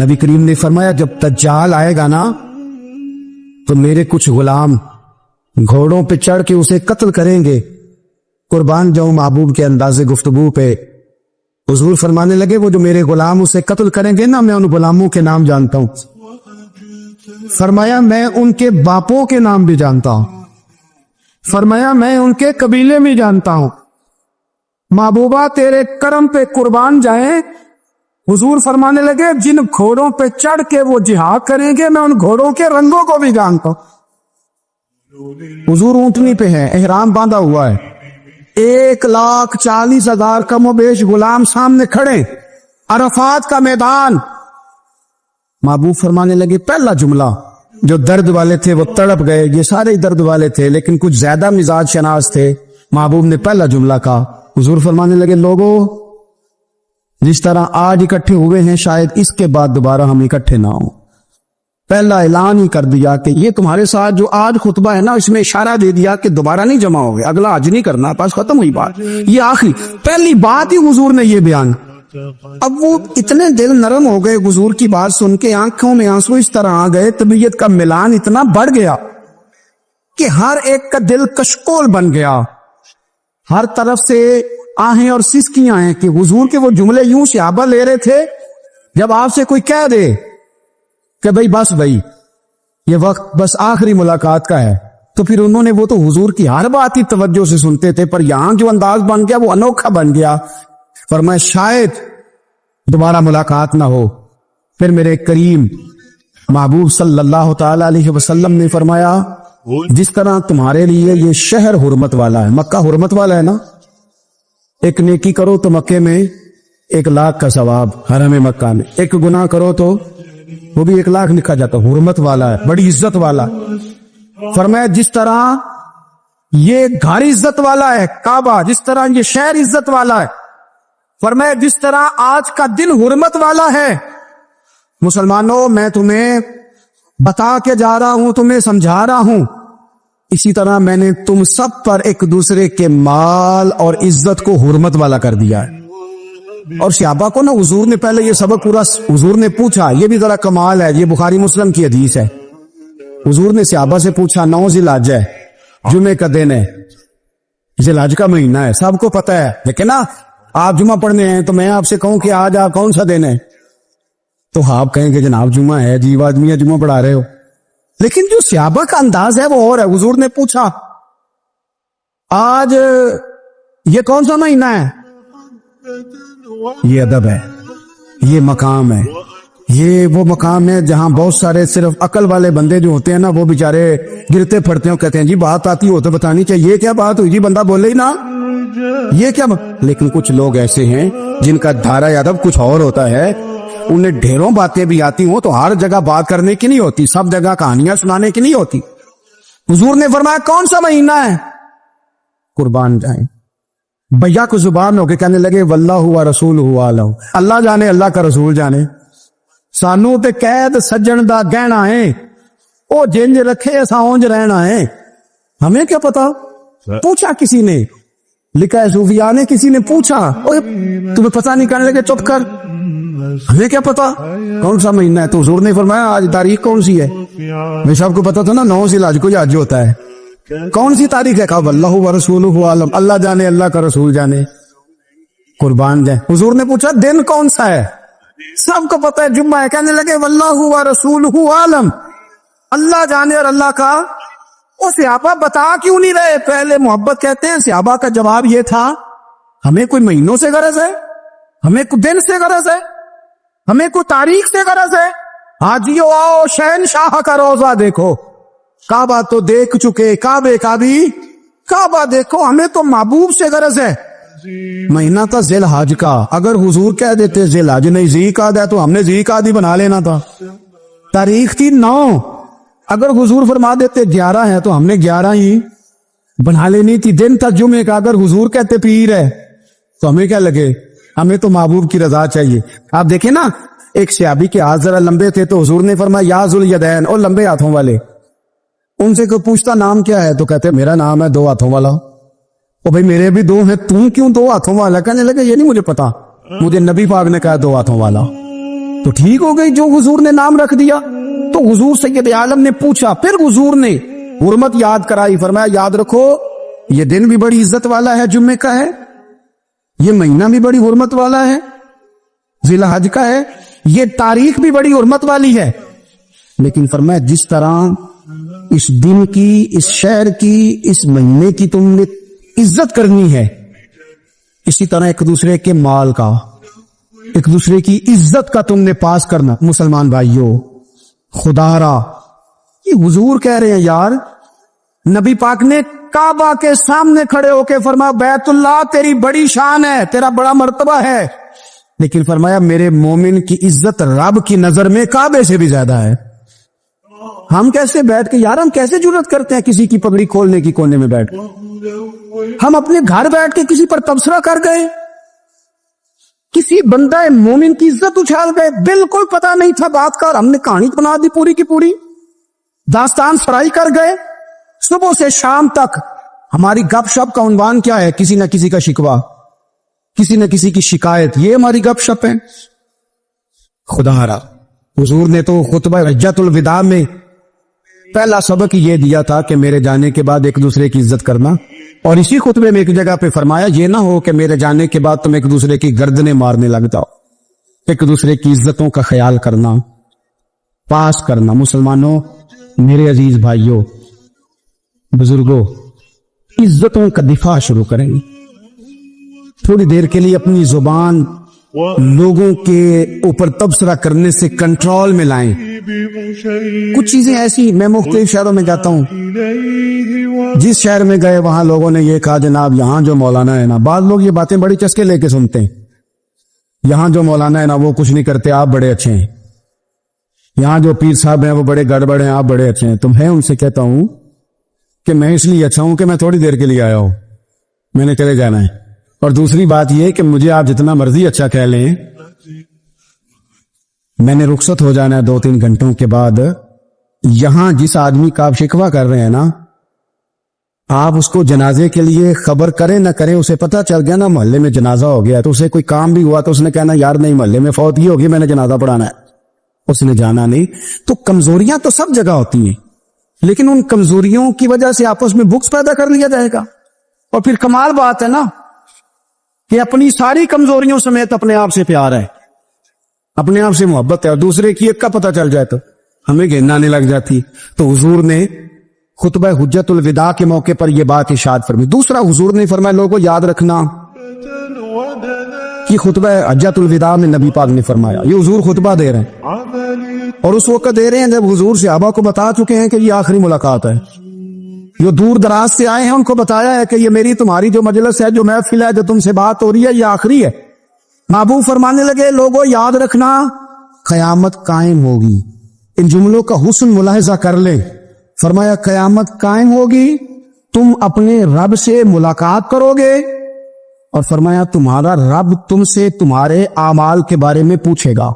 نبی کریم نے فرمایا جب دجال آئے گا نا تو میرے کچھ غلام گھوڑوں پہ چڑھ کے اسے قتل کریں گے۔ قربان جاؤں محبوب کے انداز گفتگو پہ، حضور فرمانے لگے وہ جو میرے غلام اسے قتل کریں گے نا، میں ان غلاموں کے نام جانتا ہوں۔ فرمایا میں ان کے باپوں کے نام بھی جانتا ہوں، فرمایا میں ان کے قبیلے بھی جانتا ہوں۔ محبوبہ تیرے کرم پہ قربان جائیں، حضور فرمانے لگے جن گھوڑوں پہ چڑھ کے وہ جہاد کریں گے میں ان گھوڑوں کے رنگوں کو بھی جانتا ہوں۔ حضور اونٹنی پہ ہے، احرام باندھا ہوا ہے، 1,40,000 کم و بیش غلام سامنے کھڑے، عرفات کا میدان۔ محبوب فرمانے لگے پہلا جملہ، جو درد والے تھے وہ تڑپ گئے، یہ سارے درد والے تھے لیکن کچھ زیادہ مزاج شناس تھے۔ محبوب نے پہلا جملہ کہا، حضور فرمانے لگے لوگوں جس طرح آج اکٹھے ہوئے ہیں شاید اس کے بعد دوبارہ ہم اکٹھے نہ ہوں۔ پہلا اعلان ہی کر دیا کہ یہ تمہارے ساتھ جو آج خطبہ ہے نا، اس میں اشارہ دے دیا کہ دوبارہ نہیں جمع ہوگے، اگلا حج نہیں کرنا، بس ختم ہوئی بات، یہ آخری پہلی بات ہی حضور نے یہ بیان۔ اب وہ اتنے دل نرم ہو گئے حضور کی بات سن کے، آنکھوں میں آنسو اس طرح آ گئے، طبیعت کا ملان اتنا بڑھ گیا کہ ہر ایک کا دل کشکول بن گیا، ہر طرف سے آہیں اور سسکیاں ہیں کہ حضور کے وہ جملے یوں صحابہ لے رہے تھے جب آپ سے کوئی کہہ دے کہ بھائی یہ وقت بس آخری ملاقات کا ہے، تو پھر انہوں نے وہ تو حضور کی ہر بات ہی توجہ سے سنتے تھے، پر یہاں جو انداز بن گیا وہ انوکھا بن گیا۔ فرمایا شاید دوبارہ ملاقات نہ ہو۔ پھر میرے کریم محبوب صلی اللہ تعالی علیہ وسلم نے فرمایا جس طرح تمہارے لیے یہ شہر حرمت والا ہے، مکہ حرمت والا ہے نا، ایک نیکی کرو تو مکے میں 1,00,000 کا ثواب، حرم مکہ میں ایک گناہ کرو تو وہ بھی 1,00,000 لکھا جاتا، حرمت والا ہے، بڑی عزت والا۔ فرمایا جس طرح یہ گھر عزت والا ہے کعبہ، جس طرح یہ شہر عزت والا ہے، فرمایا جس طرح آج کا دن حرمت والا ہے، مسلمانوں میں تمہیں بتا کے جا رہا ہوں، تمہیں سمجھا رہا ہوں، اسی طرح میں نے تم سب پر ایک دوسرے کے مال اور عزت کو حرمت والا کر دیا ہے۔ اور صحابہ کو نا حضور نے پہلے یہ سبق پورا حضور نے پوچھا، یہ بھی ذرا کمال ہے، یہ بخاری مسلم کی حدیث ہے۔ حضور نے صحابہ سے پوچھا 9 ذی الحج ہے، جمعے کا دن ہے، ذی الحج کا مہینہ ہے، سب کو پتہ ہے، لیکن نا آپ جمعہ پڑھنے ہیں تو میں آپ سے کہوں کہ آج آپ کون سا دن ہے تو آپ کہیں کہ جناب جمعہ ہے، جی آدمی جمعہ پڑھا رہے ہو، لیکن جو صحابہ کا انداز ہے وہ اور ہے۔ حضور نے پوچھا آج یہ کون سا مہینہ ہے، یہ ادب ہے، یہ مقام ہے، یہ وہ مقام ہے جہاں بہت سارے صرف عقل والے بندے جو ہوتے ہیں نا وہ بیچارے گرتے پھڑتے ہیں، کہتے ہیں جی بات آتی ہو تو بتانی چاہیے، یہ کیا بات ہوئی جی، بندہ بولے ہی نا، یہ کیا لیکن کچھ لوگ ایسے ہیں جن کا دھارا ادب کچھ اور ہوتا ہے، انہیں ڈھیروں باتیں بھی آتی ہوں تو ہر جگہ بات کرنے کی نہیں ہوتی، سب جگہ کہانیاں سنانے کی نہیں ہوتی۔ حضور نے فرمایا کون سا مہینہ ہے، قربان جائیں بھیا کو زبان ہو کے کہنے لگے واللہ و رسولہ اعلم، اللہ جانے اللہ کا رسول جانے، سانو تے قید سجن دا گہنا ہے، او جنج رکھے ایسا اونج رہنا ہے، ہمیں کیا پتا، پوچھا کسی نے، لکھا ہے صوفیاء نے، کسی نے پوچھا تمہیں پتہ نہیں، کرنے لگے چپ کر، ہمیں کیا پتا کون سا مہینہ ہے، تو حضور نے فرمایا آج تاریخ کون سی ہے، میں سب کو پتا تھا نا 9 ذی الحج کو حج ہوتا ہے، کون سی تاریخ ہے، کہا واللہ و رسولہ اعلم، اللہ جانے اللہ کا رسول جانے، قربان جائیں۔ حضور نے پوچھا دن کون سا ہے، سب کو پتا ہے جمعہ ہے، کہنے لگے واللہ و رسولہ اعلم، اللہ جانے اور اللہ کا، وہ صحابہ بتا کیوں نہیں رہے، پہلے محبت کہتے ہیں، صحابہ کا جواب یہ تھا ہمیں کوئی مہینوں سے غرض ہے، ہمیں کوئی دن سے غرض ہے، ہمیں کوئی تاریخ سے غرض ہے، حاجیو آؤ شہنشاہ کا روزہ دیکھو، کعبہ تو دیکھ چکے، کعبے کا بھی کعبہ دیکھو، ہمیں تو محبوب سے غرض ہے۔ مہینہ تھا ذی الحج کا، اگر حضور کہہ دیتے ذی الحج نہیں ذی قعدہ ہے تو ہم نے ذی قعدہ بنا لینا تھا، تاریخ تھی 9، اگر حضور فرما دیتے 11 ہے تو ہم نے 11 ہی بنا لینی تھی، دن تھا جمعے کا، اگر حضور کہتے پیر ہے تو ہمیں کیا لگے، ہمیں تو محبوب کی رضا چاہیے۔ آپ دیکھیں نا ایک صحابی کے ہاتھ ذرا لمبے تھے تو حضور نے فرمایا یا ذوالیدین، اور لمبے ہاتھوں والے، ان سے کوئی پوچھتا نام کیا ہے تو کہتے میرا نام ہے 2 ہاتھوں والا، او بھائی میرے بھی 2 ہیں، تم کیوں 2 ہاتھوں والا، کہنے لگے یہ نہیں مجھے پتا، مجھے نبی پاک نے کہا 2 ہاتھوں والا، تو ٹھیک ہو گئی جو حضور نے نام رکھ دیا. تو حضور سید عالم نے پوچھا, پھر حضور نے حرمت یاد کرائی, فرمایا یاد رکھو یہ دن بھی بڑی عزت والا ہے, جمعے کا ہے, یہ مہینہ بھی بڑی حرمت والا ہے, ذی الحج کا ہے, یہ تاریخ بھی بڑی حرمت والی ہے. لیکن فرمایا جس طرح اس دن کی, اس شہر کی, اس مہینے کی تم نے عزت کرنی ہے, اسی طرح ایک دوسرے کے مال کا, ایک دوسرے کی عزت کا تم نے پاس کرنا. مسلمان بھائیوں, خدا را یہ حضور کہہ رہے ہیں یار, نبی پاک نے کعبہ کے سامنے کھڑے ہو کے فرمایا بیت اللہ تیری بڑی شان ہے, تیرا بڑا مرتبہ ہے, لیکن فرمایا میرے مومن کی عزت رب کی نظر میں کعبے سے بھی زیادہ ہے. ہم کیسے بیٹھ کے یار, ہم کیسے جرات کرتے ہیں کسی کی پگڑی کھولنے کی کونے میں بیٹھ, ہم اپنے گھر بیٹھ کے کسی پر تبصرہ کر گئے, کسی بندہ مومن کی عزت اچھال گئے, بالکل پتا نہیں تھا بات کا, ہم نے کہانی بنا دی پوری کی پوری, داستان فرائی کر گئے. صبح سے شام تک ہماری گپ شپ کا عنوان کیا ہے؟ کسی نہ کسی کا شکوہ, کسی نہ کسی کی شکایت, یہ ہماری گپ شپ ہے. خدا را حضور نے تو خطبہ حجۃ الوداع میں پہلا سبق یہ دیا تھا کہ میرے جانے کے بعد ایک دوسرے کی عزت کرنا, اور اسی خطبے میں ایک جگہ پہ فرمایا یہ نہ ہو کہ میرے جانے کے بعد تم ایک دوسرے کی گردنیں مارنے لگ جاؤ. ایک دوسرے کی عزتوں کا خیال کرنا, پاس کرنا. مسلمانوں, میرے عزیز بھائیوں, بزرگوں, عزتوں کا دفاع شروع کریں. تھوڑی دیر کے لیے اپنی زبان لوگوں کے اوپر تبصرہ کرنے سے کنٹرول میں لائیں. کچھ چیزیں ایسی, میں مختلف شہروں میں جاتا ہوں, جس شہر میں گئے وہاں لوگوں نے یہ کہا جناب یہاں جو مولانا ہے نا, بعض لوگ یہ باتیں بڑی چسکے لے کے سنتے ہیں, یہاں جو مولانا ہے نا وہ کچھ نہیں کرتے, آپ بڑے اچھے ہیں, یہاں جو پیر صاحب ہیں وہ بڑے گڑبڑ ہیں, آپ بڑے اچھے ہیں. تو میں ان سے کہتا ہوں کہ میں اس لیے اچھا ہوں کہ میں تھوڑی دیر کے لیے آیا ہوں, میں نے چلے جانا ہے. اور دوسری بات یہ کہ مجھے آپ جتنا مرضی اچھا کہہ لیں, میں نے رخصت ہو جانا ہے 2-3 گھنٹوں کے بعد. یہاں جس آدمی کا آپ شکوہ کر رہے ہیں نا, آپ اس کو جنازے کے لیے خبر کریں نہ کریں, اسے پتہ چل گیا نا محلے میں جنازہ ہو گیا, تو اسے کوئی کام بھی ہوا تو اس نے کہنا یار نہیں محلے میں فوتگی ہوگی, میں نے جنازہ پڑھانا ہے, اس نے جانا نہیں. تو کمزوریاں تو سب جگہ ہوتی ہیں, لیکن ان کمزوریوں کی وجہ سے آپس میں بغض پیدا کر لیا جائے گا. اور پھر کمال بات ہے نا کہ اپنی ساری کمزوریوں سمیت اپنے آپ سے پیار ہے, اپنے آپ سے محبت ہے, اور دوسرے کی ایک کا پتہ چل جائے تو ہمیں گھن آنے لگ جاتی. تو حضور نے خطبہ حجۃ الوداع کے موقع پر یہ بات ارشاد فرمائی. دوسرا حضور نے فرمایا لوگوں یاد رکھنا کہ خطبہ حجۃ الوداع میں نبی پاک نے فرمایا, یہ حضور خطبہ دے رہے ہیں, اور اس وقت دے رہے ہیں جب حضور صحابہ کو بتا چکے ہیں کہ یہ آخری ملاقات ہے. جو دور دراز سے آئے ہیں ان کو بتایا ہے کہ یہ میری تمہاری جو مجلس ہے, جو محفل ہے, جو تم سے بات ہو رہی ہے, یہ آخری ہے. محبوب فرمانے لگے لوگوں یاد رکھنا قیامت قائم ہوگی. ان جملوں کا حسن ملاحظہ کر لیں. فرمایا قیامت قائم ہوگی, تم اپنے رب سے ملاقات کرو گے, اور فرمایا تمہارا رب تم سے تمہارے اعمال کے بارے میں پوچھے گا.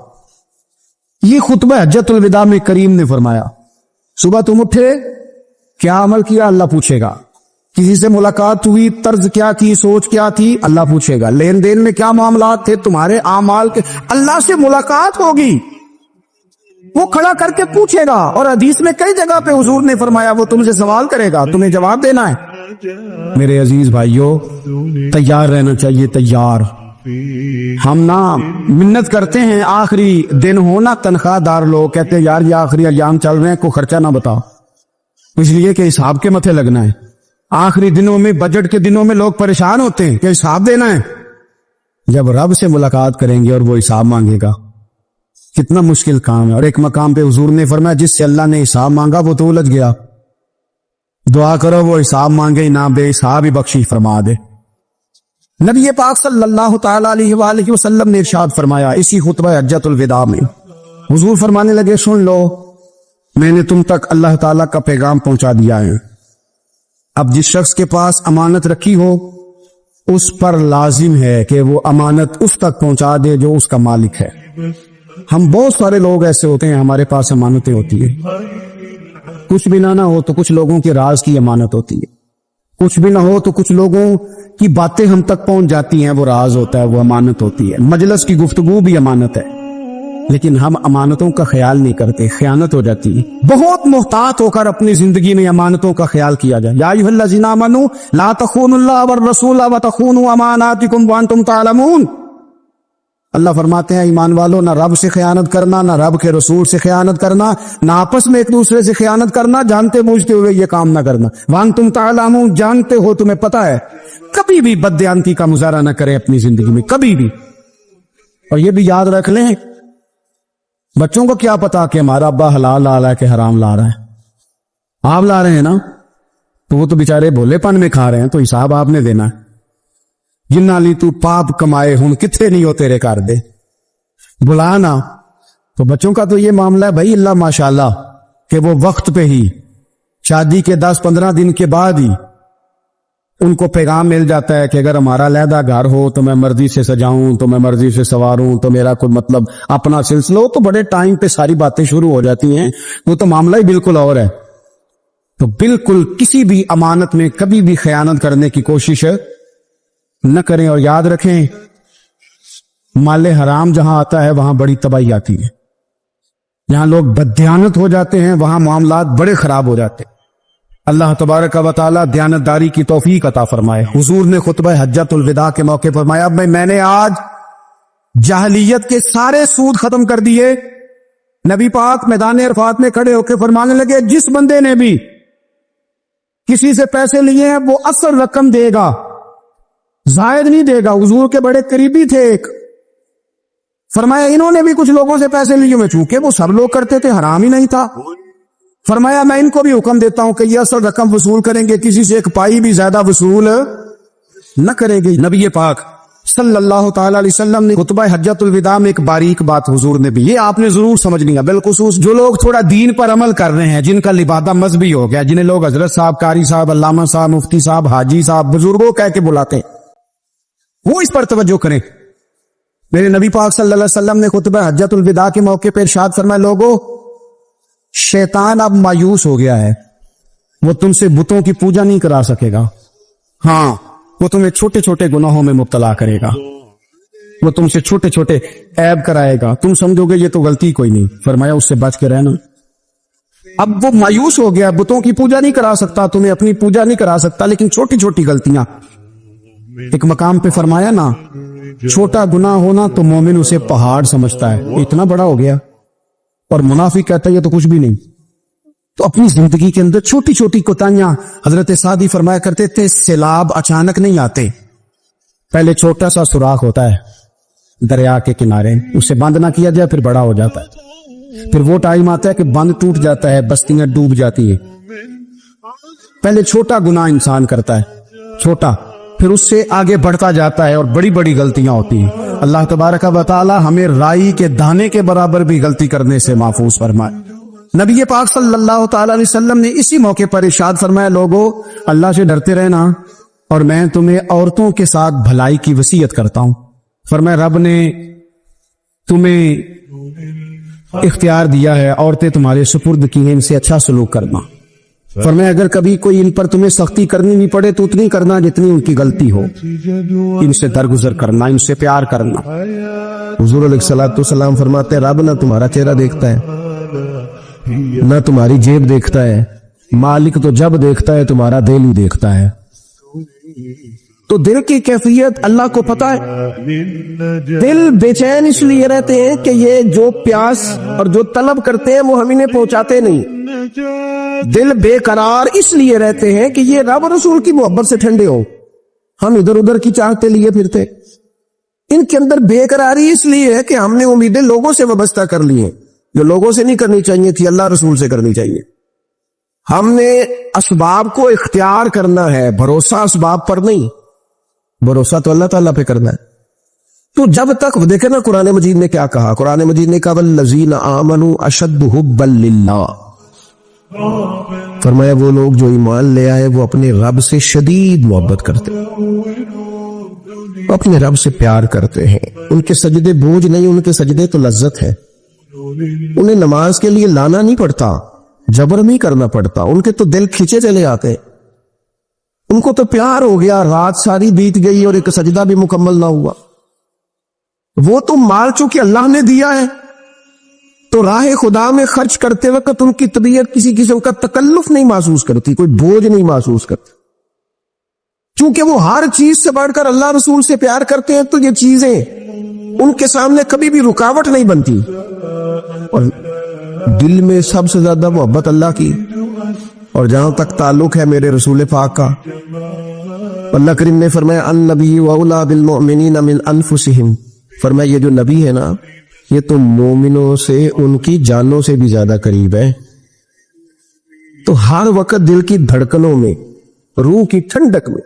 یہ خطبہ حجۃ الوداع میں کریم نے فرمایا. صبح تم اٹھے, کیا عمل کیا, اللہ پوچھے گا. کسی سے ملاقات ہوئی, طرز کیا تھی, سوچ کیا تھی, اللہ پوچھے گا. لین دین میں کیا معاملات تھے, تمہارے اعمال کے, اللہ سے ملاقات ہوگی, وہ کھڑا کر کے پوچھے گا. اور حدیث میں کئی جگہ پہ حضور نے فرمایا وہ تم سے سوال کرے گا, تمہیں جواب دینا ہے. میرے عزیز بھائیوں, تیار رہنا چاہیے, تیار. ہم نا منت کرتے ہیں آخری دن ہونا, تنخواہ دار لوگ کہتے ہیں یار یہ آخری ایام چل رہے ہیں, کوئی خرچہ نہ بتاؤ, اس لیے کہ حساب کے متھے لگنا ہے. آخری دنوں میں, بجٹ کے دنوں میں لوگ پریشان ہوتے ہیں کہ حساب دینا ہے. جب رب سے ملاقات کریں گے اور وہ حساب مانگے گا, کتنا مشکل کام ہے. اور ایک مقام پہ حضور نے فرمایا جس سے اللہ نے حساب مانگا وہ تو الجھ گیا, دعا کرو وہ حساب مانگے نہ, بے حساب ہی بخشی فرما دے. نبی پاک صلی اللہ تعالی علیہ وآلہ وسلم نے ارشاد فرمایا اسی خطبہ حجۃ الوداع میں, حضور فرمانے لگے سن لو, میں نے تم تک اللہ تعالیٰ کا پیغام پہنچا دیا ہے. اب جس شخص کے پاس امانت رکھی ہو اس پر لازم ہے کہ وہ امانت اس تک پہنچا دے جو اس کا مالک ہے. ہم بہت سارے لوگ ایسے ہوتے ہیں, ہمارے پاس امانتیں ہوتی ہیں, کچھ بھی نہ ہو تو کچھ لوگوں کے راز کی امانت ہوتی ہے, کچھ بھی نہ ہو تو کچھ لوگوں کی باتیں ہم تک پہنچ جاتی ہیں, وہ راز ہوتا ہے, وہ امانت ہوتی ہے. مجلس کی گفتگو بھی امانت ہے, لیکن ہم امانتوں کا خیال نہیں کرتے، خیانت ہو جاتی ہے۔ بہت محتاط ہو کر اپنی زندگی میں امانتوں کا خیال کیا جائے۔ یا ایھا الذین آمنوا لا تخونوا اللہ والرسول وتخونوا اماناتکم وانتم تعلمون۔ اللہ فرماتے ہیں ایمان والو، نہ رب سے خیانت کرنا، نہ رب کے رسول سے خیانت کرنا، نہ آپس میں ایک دوسرے سے خیانت کرنا، جانتے بوجھتے ہوئے یہ کام نہ کرنا۔ وانتم تعلمون، جانتے ہو، تمہیں پتا ہے۔ کبھی بھی بددیانتی کا مظاہرہ نہ کریں اپنی زندگی میں، کبھی بھی۔ اور یہ بھی یاد رکھ لیں، بچوں کو کیا پتا کہ ہمارا ابا حلال لا رہا ہے کہ حرام لا رہا ہے؟ آپ لا رہے ہیں نا، تو وہ تو بیچارے بھولے پن میں کھا رہے ہیں، تو حساب آپ نے دینا ہے۔ جنہ لی تو پاپ کمائے ہن کتھے نہیں ہو تیرے کر دے، بلانا۔ تو بچوں کا تو یہ معاملہ ہے بھائی، اللہ ماشاءاللہ کہ وہ وقت پہ ہی، شادی کے 10-15 دن کے بعد ہی ان کو پیغام مل جاتا ہے کہ اگر ہمارا علیحدہ گھر ہو تو میں مرضی سے سجاؤں، تو میں مرضی سے سواروں، تو میرا کوئی مطلب اپنا سلسلہ ہو، تو بڑے ٹائم پہ ساری باتیں شروع ہو جاتی ہیں۔ وہ تو معاملہ ہی بالکل اور ہے۔ تو بالکل کسی بھی امانت میں کبھی بھی خیانت کرنے کی کوشش نہ کریں، اور یاد رکھیں مال حرام جہاں آتا ہے وہاں بڑی تباہی آتی ہے۔ جہاں لوگ بددیانت ہو جاتے ہیں وہاں معاملات بڑے خراب ہو جاتے ہیں۔ اللہ تبارک و تعالی دیانتداری کی توفیق عطا فرمائے۔ حضور نے خطبہ حجۃ الوداع کے موقع فرمایا، میں نے آج جاہلیت کے سارے سود ختم کر دیے۔ نبی پاک میدان عرفات میں کھڑے ہو کے فرمانے لگے، جس بندے نے بھی کسی سے پیسے لیے ہیں وہ اصل رقم دے گا، زائد نہیں دے گا۔ حضور کے بڑے قریبی تھے ایک، فرمایا انہوں نے بھی کچھ لوگوں سے پیسے لیے ہوئے، چونکہ وہ سب لوگ کرتے تھے، حرام ہی نہیں تھا۔ فرمایا میں ان کو بھی حکم دیتا ہوں کہ یہ اصل رقم وصول کریں گے، کسی سے ایک پائی بھی زیادہ وصول نہ کریں گے۔ نبی پاک صلی اللہ تعالی علیہ وسلم نے خطبہ حجۃ الوداع میں ایک باریک بات حضور نے بھی، یہ آپ نے ضرور سمجھنی ہے، بالخصوص جو لوگ تھوڑا دین پر عمل کر رہے ہیں، جن کا لبادہ مذہبی ہو گیا، جنہیں لوگ حضرت صاحب، قاری صاحب، علامہ صاحب، مفتی صاحب، حاجی صاحب، بزرگوں کہہ کے بلاتے ہیں، وہ اس پر توجہ کریں۔ میرے نبی پاک صلی اللہ علیہ وسلم نے خطبہ حجۃ الوداع کے موقع پر ارشاد فرمایا، لوگوں شیطان اب مایوس ہو گیا ہے، وہ تم سے بتوں کی پوجا نہیں کرا سکے گا، ہاں وہ تمہیں چھوٹے چھوٹے گناہوں میں مبتلا کرے گا، وہ تم سے چھوٹے چھوٹے عیب کرائے گا، تم سمجھو گے یہ تو غلطی کوئی نہیں، فرمایا اس سے بچ کے رہنا۔ اب وہ مایوس ہو گیا، بتوں کی پوجا نہیں کرا سکتا، تمہیں اپنی پوجا نہیں کرا سکتا، لیکن چھوٹی چھوٹی غلطیاں، ایک مقام پہ فرمایا نا، چھوٹا گناہ ہونا تو مومن اسے پہاڑ سمجھتا ہے، اتنا بڑا ہو گیا، اور منافق کہتا ہے یہ تو کچھ بھی نہیں۔ تو اپنی زندگی کے اندر چھوٹی چھوٹی کوتاہیاں، حضرت سعدی فرمایا کرتے تھے سیلاب اچانک نہیں آتے، پہلے چھوٹا سا سوراخ ہوتا ہے دریا کے کنارے، اسے بند نہ کیا جائے پھر بڑا ہو جاتا ہے، پھر وہ ٹائم آتا ہے کہ بند ٹوٹ جاتا ہے، بستیاں ڈوب جاتی ہے۔ پہلے چھوٹا گناہ انسان کرتا ہے، چھوٹا، پھر اس سے آگے بڑھتا جاتا ہے اور بڑی بڑی غلطیاں ہوتی ہیں۔ اللہ تبارک و تعالی ہمیں رائی کے دانے کے برابر بھی غلطی کرنے سے محفوظ فرمائے۔ نبی پاک صلی اللہ تعالی علیہ وسلم نے اسی موقع پر ارشاد فرمایا، لوگوں اللہ سے ڈرتے رہنا، اور میں تمہیں عورتوں کے ساتھ بھلائی کی وصیت کرتا ہوں۔ فرمایا رب نے تمہیں اختیار دیا ہے، عورتیں تمہارے سپرد کی ہیں، ان سے اچھا سلوک کرنا۔ فرمایا اگر کبھی کوئی ان پر تمہیں سختی کرنی نہیں پڑے تو اتنی کرنا جتنی ان کی غلطی ہو، ان سے درگزر کرنا، ان سے پیار کرنا۔ حضور علیہ الصلوۃ والسلام فرماتے ہیں رب نہ تمہارا چہرہ دیکھتا ہے، نہ تمہاری جیب دیکھتا ہے، مالک تو جب دیکھتا ہے تمہارا دل ہی دیکھتا ہے۔ تو دل کی کیفیت اللہ کو پتا ہے۔ دل بے چین اس لیے رہتے ہیں کہ یہ جو پیاس اور جو طلب کرتے ہیں وہ ہم انہیں پہنچاتے نہیں۔ دل بے قرار اس لیے رہتے ہیں کہ یہ رب رسول کی محبت سے ٹھنڈے ہو، ہم ادھر ادھر کی چاہتے لیے پھرتے۔ ان کے اندر بے قراری اس لیے ہے کہ ہم نے امیدیں لوگوں سے وابستہ کر لی ہیں، جو لوگوں سے نہیں کرنی چاہیے تھی، اللہ رسول سے کرنی چاہیے۔ ہم نے اسباب کو اختیار کرنا ہے، بھروسہ اسباب پر نہیں، بھروسہ تو اللہ تعالیٰ پہ کرنا ہے۔ تو جب تک دیکھیں نا قرآن مجید نے کیا کہا، قرآن مجید نے کہا والذین آمنوا اشد حبا للہ، فرمایا وہ لوگ جو ایمان لے آئے وہ اپنے رب سے شدید محبت کرتے ہیں، اپنے رب سے پیار کرتے ہیں، ان کے سجدے بوجھ نہیں، ان کے سجدے تو لذت ہے، انہیں نماز کے لیے لانا نہیں پڑتا، جبر نہیں کرنا پڑتا، ان کے تو دل کھینچے چلے آتے، ان کو تو پیار ہو گیا، رات ساری بیت گئی اور ایک سجدہ بھی مکمل نہ ہوا۔ وہ تو مال چونکہ اللہ نے دیا ہے تو راہ خدا میں خرچ کرتے وقت ان کی طبیعت کسی قسم کا تکلف نہیں محسوس کرتی، کوئی بوجھ نہیں محسوس کرتی، چونکہ وہ ہر چیز سے بڑھ کر اللہ رسول سے پیار کرتے ہیں، تو یہ چیزیں ان کے سامنے کبھی بھی رکاوٹ نہیں بنتی، اور دل میں سب سے زیادہ محبت اللہ کی، اور جہاں تک تعلق ہے میرے رسول پاک کا، اللہ کریم نے فرمایا النبی اولا بالمؤمنین من انفسہم، فرمایا یہ جو نبی ہے نا یہ تو مومنوں سے ان کی جانوں سے بھی زیادہ قریب ہے۔ تو ہر وقت دل کی دھڑکنوں میں، روح کی ٹھنڈک میں،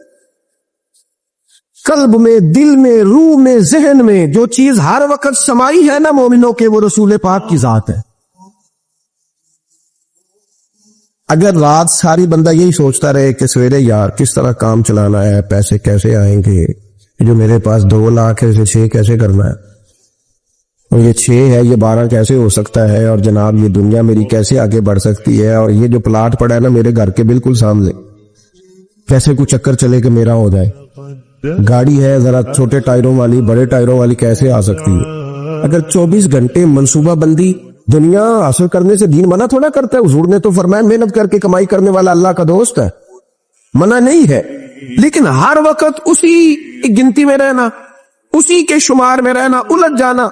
قلب میں، دل میں، روح میں، ذہن میں جو چیز ہر وقت سمائی ہے نا مومنوں کے، وہ رسول پاک کی ذات ہے۔ اگر رات ساری بندہ یہی سوچتا رہے کہ سویرے یار کس طرح کام چلانا ہے، پیسے کیسے آئیں گے، جو میرے پاس 2 لاکھ ہے اسے 6 کیسے کرنا ہے، اور یہ 6 ہے یہ 12 کیسے ہو سکتا ہے، اور جناب یہ دنیا میری کیسے آگے بڑھ سکتی ہے، اور یہ جو پلاٹ پڑا ہے نا میرے گھر کے بالکل سامنے کیسے کوئی چکر چلے کہ میرا ہو جائے، گاڑی ہے ذرا چھوٹے ٹائروں والی بڑے ٹائروں والی کیسے آ سکتی ہے۔ اگر 24 گھنٹے منصوبہ بندی دنیا حاصل کرنے سے دین منع تھوڑا کرتا ہے، حضور نے تو فرمایا محنت کر کے کمائی کرنے والا اللہ کا دوست ہے، منع نہیں ہے، لیکن ہر وقت اسی گنتی میں رہنا، اسی کے شمار میں رہنا، الجھ جانا،